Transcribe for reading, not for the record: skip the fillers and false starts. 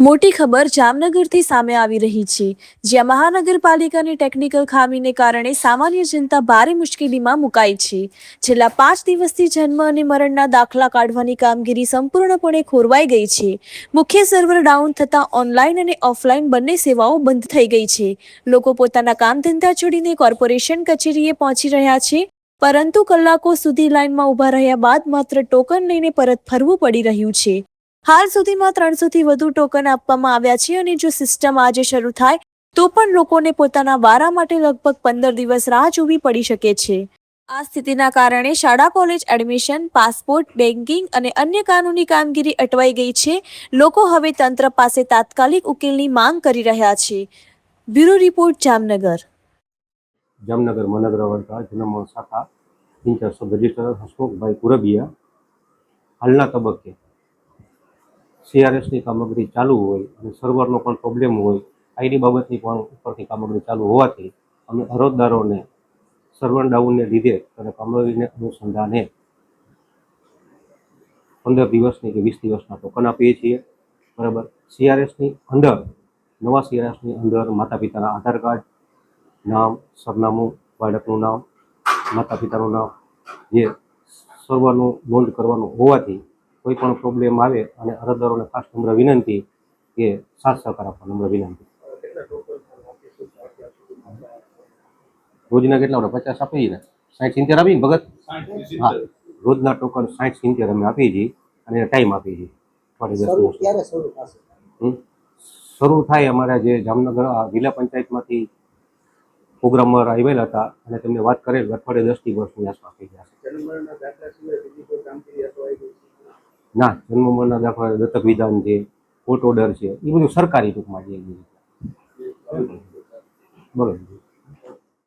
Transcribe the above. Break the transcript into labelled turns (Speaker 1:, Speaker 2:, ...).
Speaker 1: મોટી ખબર જામનગરથી સામે આવી રહી છે, જ્યાં મહાનગરપાલિકાની ટેકનિકલ ખામીને કારણે સામાન્ય જનતા ભારે મુશ્કેલીમાં મુકાઈ છે. છેલ્લા 5 દિવસથી જન્મ અને મરણના દાખલા કાઢવાની કામગીરી સંપૂર્ણપણે ખોરવાઈ ગઈ છે. મુખ્ય સર્વર ડાઉન થતાં ઓનલાઈન અને ઓફલાઈન બંને સેવાઓ બંધ થઈ ગઈ છે. લોકો પોતાના કામ ધંધા છોડીને કોર્પોરેશન કચેરીએ પહોંચી રહ્યા છે, પરંતુ કલાકો સુધી લાઇનમાં ઊભા રહ્યા બાદ માત્ર ટોકન લઈને પરત ફરવું પડી રહ્યું છે. હાલ સુધીમાં 300થી વધુ ટોકન આપવામાં આવ્યા છે અને જો સિસ્ટમ આજે શરૂ થાય તો પણ લોકોને પોતાના વારા માટે લગભગ 15 દિવસ રાહ જોવી પડી શકે છે. આ સ્થિતિના કારણે શાળા કોલેજ એડમિશન, પાસપોર્ટ, બેન્કિંગ અને અન્ય કાનૂની કામગીરી અટવાઈ ગઈ છે. લોકો હવે તંત્ર પાસે તાત્કાલિક ઉકેલની માંગ કરી રહ્યા છે. Bureau report, Jamnagar.
Speaker 2: જામનગર મહાનગરપાલિકા જનમ શાખા ઇન્ચાર્જ સબ રજિસ્ટ્રાર હસમુખભાઈ કુરબિયા. હાલના તબક્કે CRSની કામગીરી ચાલુ હોય અને સર્વરનો પણ પ્રોબ્લેમ હોય, આઈડી બાબતની પણ ઉપરથી કામગીરી ચાલુ હોવાથી અમે અરજદારોને સર્વર ડાઉનને લીધે અને કામગીરીને અનુસંધાને 15 દિવસની કે 20 દિવસના ટોકન આપીએ છીએ. બરાબર. CRSની અંદર, નવા CRSની અંદર માતા પિતાના આધાર કાર્ડ, નામ, સરનામું, બાળકનું નામ, માતા પિતાનું નામ, જે સર્વરનું નોંધ કરવાનું હોવાથી કોઈ પણ પ્રોબ્લેમ આવે અને અરજદારોને ખાસ નમ્ર વિનંતી કે સાથ સહકાર આપવા નમ્ર વિનંતી. રોજના કેટલા 50 આપીએ ને 60-70 આપીએ ને ભગત? હા, રોજના ટોકન 60-70 અમે આપીએ છીએ અને ટાઈમ આપીએ છીએ. શરૂ થાય અમારા જે જામનગર જિલ્લા પંચાયતમાંથી પ્રોગ્રામર આવેલા હતા અને તેમને વાત કરેલ અઠવાડિયે 10 દિવસની આસપાસ થઈ ગયા છે. ના, જન્મ મરણના દાખલા, દત્તક વિધાન છે, કોર્ટ ઓર્ડર છે, એ બધું સરકારી ટૂંકમાં છે. બરોબર.